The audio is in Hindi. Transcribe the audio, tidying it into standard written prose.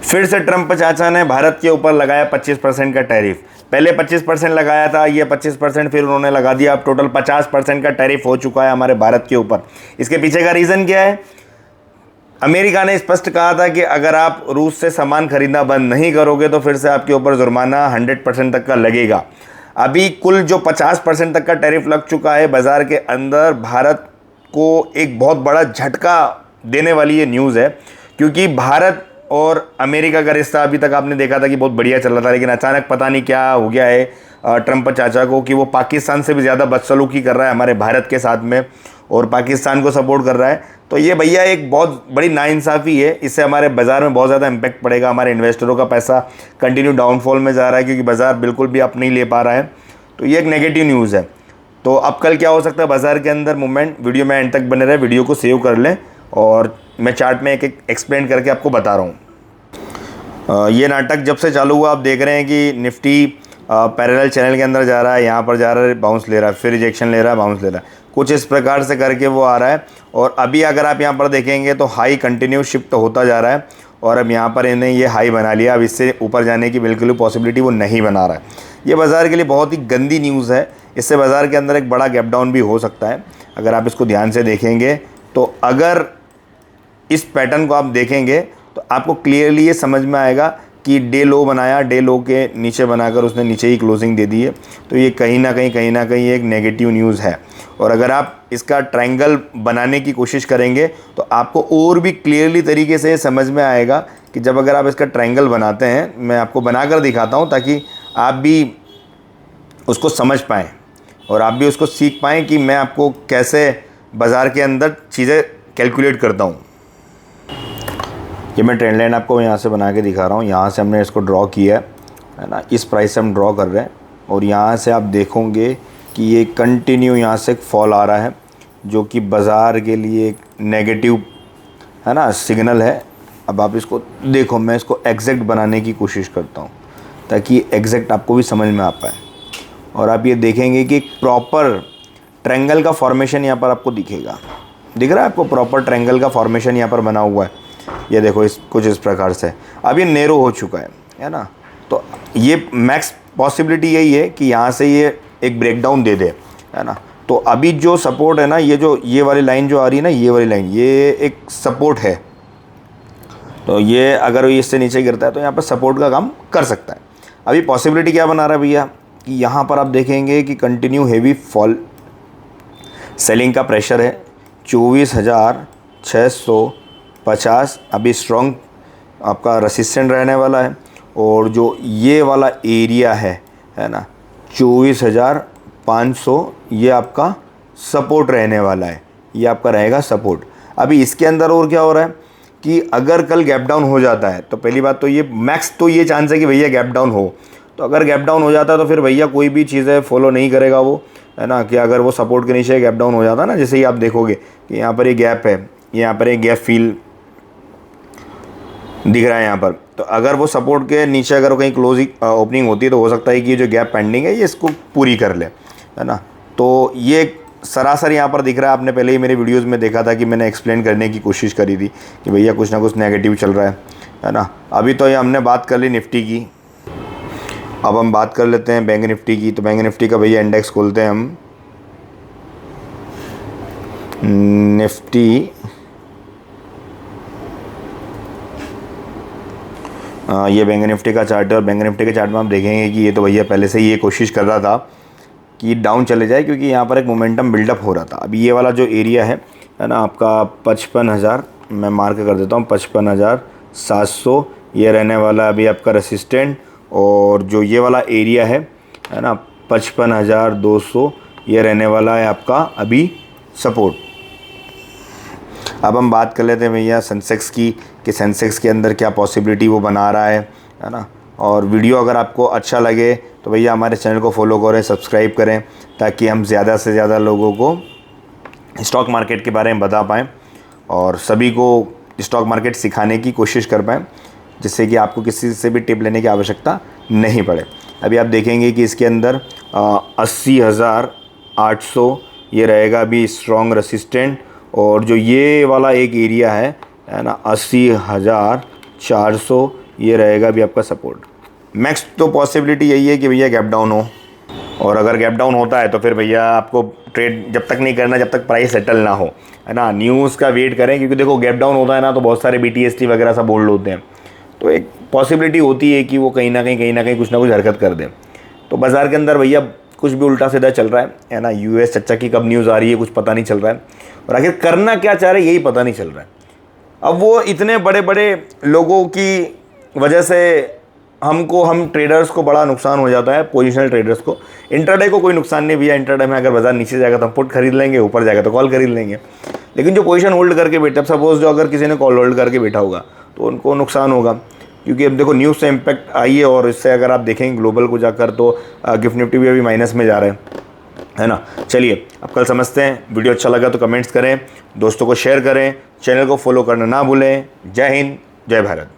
फिर से ट्रंप चाचा ने भारत के ऊपर लगाया 25% का टैरिफ। पहले 25% लगाया था, ये 25% फिर उन्होंने लगा दिया। अब टोटल 50% का टैरिफ हो चुका है हमारे भारत के ऊपर। इसके पीछे का रीज़न क्या है? अमेरिका ने स्पष्ट कहा था कि अगर आप रूस से सामान खरीदना बंद नहीं करोगे तो फिर से आपके ऊपर जुर्माना 100% तक का लगेगा। अभी कुल जो 50% तक का टैरिफ लग चुका है बाज़ार के अंदर, भारत को एक बहुत बड़ा झटका देने वाली ये न्यूज़ है, क्योंकि भारत और अमेरिका का रिश्ता अभी तक आपने देखा था कि बहुत बढ़िया चल रहा था, लेकिन अचानक पता नहीं क्या हो गया है ट्रंप चाचा को कि वो पाकिस्तान से भी ज़्यादा बदसलूकी कर रहा है हमारे भारत के साथ में, और पाकिस्तान को सपोर्ट कर रहा है। तो ये भैया एक बहुत बड़ी नाइंसाफ़ी है। इससे हमारे बाज़ार में बहुत ज़्यादा इम्पैक्ट पड़ेगा। हमारे इन्वेस्टरों का पैसा कंटिन्यू डाउनफॉल में जा रहा है, क्योंकि बाज़ार बिल्कुल भी अप नहीं ले पा रहा है। तो ये एक नेगेटिव न्यूज़ है। तो अब कल क्या हो सकता है बाज़ार के अंदर मूवमेंट, वीडियो में एंड तक बने रहे, वीडियो को सेव कर लें और मैं चार्ट में एक एक एक्सप्लेन करके आपको बता रहा हूँ। ये नाटक जब से चालू हुआ आप देख रहे हैं कि निफ्टी पैरेलल चैनल के अंदर जा रहा है, यहाँ पर जा रहा है, बाउंस ले रहा है, फिर रिजेक्शन ले रहा है, बाउंस ले रहा है, कुछ इस प्रकार से करके वो आ रहा है। और अभी अगर आप यहाँ पर देखेंगे तो हाई कंटिन्यू शिफ्ट होता जा रहा है, और अब यहाँ पर इन्हें ये हाई बना लिया। अब इससे ऊपर जाने की बिल्कुल भी पॉसिबिलिटी वो नहीं बना रहा है। ये बाज़ार के लिए बहुत ही गंदी न्यूज़ है। इससे बाज़ार के अंदर एक बड़ा गैप डाउन भी हो सकता है अगर आप इसको ध्यान से देखेंगे। तो अगर इस पैटर्न को आप देखेंगे तो आपको क्लियरली ये समझ में आएगा कि डे लो बनाया, डे लो के नीचे बनाकर उसने नीचे ही क्लोजिंग दे दी है। तो ये कहीं ना कहीं एक नेगेटिव न्यूज़ है। और अगर आप इसका ट्रायंगल बनाने की कोशिश करेंगे तो आपको और भी क्लियरली तरीके से समझ में आएगा कि जब अगर आप इसका ट्रायंगल बनाते हैं, मैं आपको बनाकर दिखाता हूँ ताकि आप भी उसको समझ पाएँ और आप भी उसको सीख पाएँ कि मैं आपको कैसे बाज़ार के अंदर चीज़ें कैलकुलेट करता हूँ। ये मैं ट्रेंड लाइन आपको यहाँ से बना के दिखा रहा हूँ। यहाँ से हमने इसको ड्रॉ किया है ना, इस प्राइस से हम ड्रॉ कर रहे हैं, और यहाँ से आप देखोगे कि ये कंटिन्यू यहाँ से एक फॉल आ रहा है, जो कि बाज़ार के लिए एक नेगेटिव है ना सिग्नल है। अब आप इसको देखो, मैं इसको एग्जैक्ट बनाने की कोशिश करता हूँ ताकि एग्जैक्ट आपको भी समझ में आ पाए। और आप ये देखेंगे कि एक प्रॉपर ट्रायंगल का फॉर्मेशन यहाँ पर आपको दिखेगा। दिख रहा है आपको? प्रॉपर ट्रायंगल का फॉर्मेशन यहाँ पर बना हुआ है। ये देखो, इस कुछ इस प्रकार से अब ये नैरो हो चुका है ना। तो ये मैक्स पॉसिबिलिटी यही है कि यहाँ से ये एक ब्रेकडाउन दे दे, है ना। तो अभी जो सपोर्ट है ना, ये वाली लाइन जो आ रही है ना, ये वाली लाइन, ये एक सपोर्ट है। तो ये अगर इससे नीचे गिरता है तो यहाँ पर सपोर्ट का काम कर सकता है। अभी पॉसिबिलिटी क्या बना रहा है भैया कि यहाँ पर आप देखेंगे कि कंटिन्यू हेवी फॉल सेलिंग का प्रेशर है। 24,650 अभी स्ट्रॉन्ग आपका रेसिस्टेंट रहने वाला है, और जो ये वाला एरिया है ना 24,500, ये आपका सपोर्ट रहने वाला है। ये आपका रहेगा सपोर्ट। अभी इसके अंदर और क्या हो रहा है कि अगर कल गैप डाउन हो जाता है तो पहली बात तो ये मैक्स तो ये चांस है कि भैया गैप डाउन हो। तो अगर गैप डाउन हो जाता है तो फिर भैया कोई भी चीज़ें फॉलो नहीं करेगा वो, है ना। कि अगर वो सपोर्ट के नीचे गैप डाउन हो जाता है ना, जैसे ही आप देखोगे कि यहाँ पर ये गैप है, यहाँ पर एक गैप फील दिख रहा है यहाँ पर, तो अगर वो सपोर्ट के नीचे अगर कहीं क्लोजिंग ओपनिंग होती है तो हो सकता है कि ये जो गैप पेंडिंग है ये इसको पूरी कर ले, है ना। तो ये सरासर यहाँ पर दिख रहा है। आपने पहले ही मेरे वीडियोस में देखा था कि मैंने एक्सप्लेन करने की कोशिश करी थी कि भैया कुछ ना कुछ नेगेटिव चल रहा है ना। अभी तो ये हमने बात कर ली निफ्टी की, अब हम बात कर लेते हैं बैंक निफ्टी की। तो बैंक निफ्टी का भैया इंडेक्स खोलते हैं हम। निफ्टी ये बैंक निफ्टी का चार्ट है, और बैंक निफ्टी के चार्ट में आप देखेंगे कि ये तो भैया पहले से ही ये कोशिश कर रहा था कि डाउन चले जाए, क्योंकि यहाँ पर एक मोमेंटम बिल्डअप हो रहा था। अभी ये वाला जो एरिया है ना आपका 55,000, मैं मार्क कर देता हूँ 55,700, ये रहने वाला अभी आपका रेसिस्टेंट। और जो ये वाला एरिया है ना 55,200, ये रहने वाला है आपका अभी सपोर्ट। अब हम बात कर लेते हैं भैया सेंसेक्स की, कि सेंसेक्स के अंदर क्या पॉसिबिलिटी वो बना रहा है ना। और वीडियो अगर आपको अच्छा लगे तो भैया हमारे चैनल को फॉलो करें, सब्सक्राइब करें, ताकि हम ज़्यादा से ज़्यादा लोगों को स्टॉक मार्केट के बारे में बता पाएँ और सभी को स्टॉक मार्केट सिखाने की कोशिश कर पाएँ, जिससे कि आपको किसी से भी टिप लेने की आवश्यकता नहीं पड़े। अभी आप देखेंगे कि इसके अंदर 80,800 ये रहेगा अभी स्ट्रॉन्ग रेसिस्टेंट, और जो ये वाला एक एरिया है ना 80,400, ये रहेगा भी आपका सपोर्ट। मैक्स तो पॉसिबिलिटी यही है कि भैया गैप डाउन हो, और अगर गैप डाउन होता है तो फिर भैया आपको ट्रेड जब तक नहीं करना जब तक प्राइस सेटल ना हो, है ना। न्यूज़ का वेट करें, क्योंकि देखो गैप डाउन होता है ना तो बहुत सारे BTST वगैरह सब बोल्ड होते हैं, तो एक पॉसिबिलिटी होती है कि वो कहीं ना कहीं कुछ ना कुछ हरकत कर दें। तो बाज़ार के अंदर भैया कुछ भी उल्टा सीधा चल रहा है ना। US चच्चा की कब न्यूज़ आ रही है कुछ पता नहीं चल रहा है, और आखिर करना क्या चाह रहे यही पता नहीं चल रहा है। अब वो इतने बड़े बड़े लोगों की वजह से हम ट्रेडर्स को बड़ा नुकसान हो जाता है, पोजिशनल ट्रेडर्स को। इंट्राडे को कोई नुकसान नहीं भैया, इंट्राडे में अगर बाजार नीचे जाएगा तो हम पुट खरीद लेंगे, ऊपर जाएगा तो कॉल खरीद लेंगे। लेकिन जो पोजीशन होल्ड करके बैठे, अब सपोज जो अगर किसी ने कॉल होल्ड करके बैठा होगा तो उनको नुकसान होगा, क्योंकि अब देखो न्यूज़ से इम्पैक्ट आई है। और इससे अगर आप देखेंगे ग्लोबल को जाकर तो गिफ्ट निफ्टी भी अभी माइनस में जा रहा है ना। चलिए अब कल समझते हैं। वीडियो अच्छा लगा तो कमेंट्स करें, दोस्तों को शेयर करें, चैनल को फॉलो करना ना भूलें। जय हिंद, जय भारत।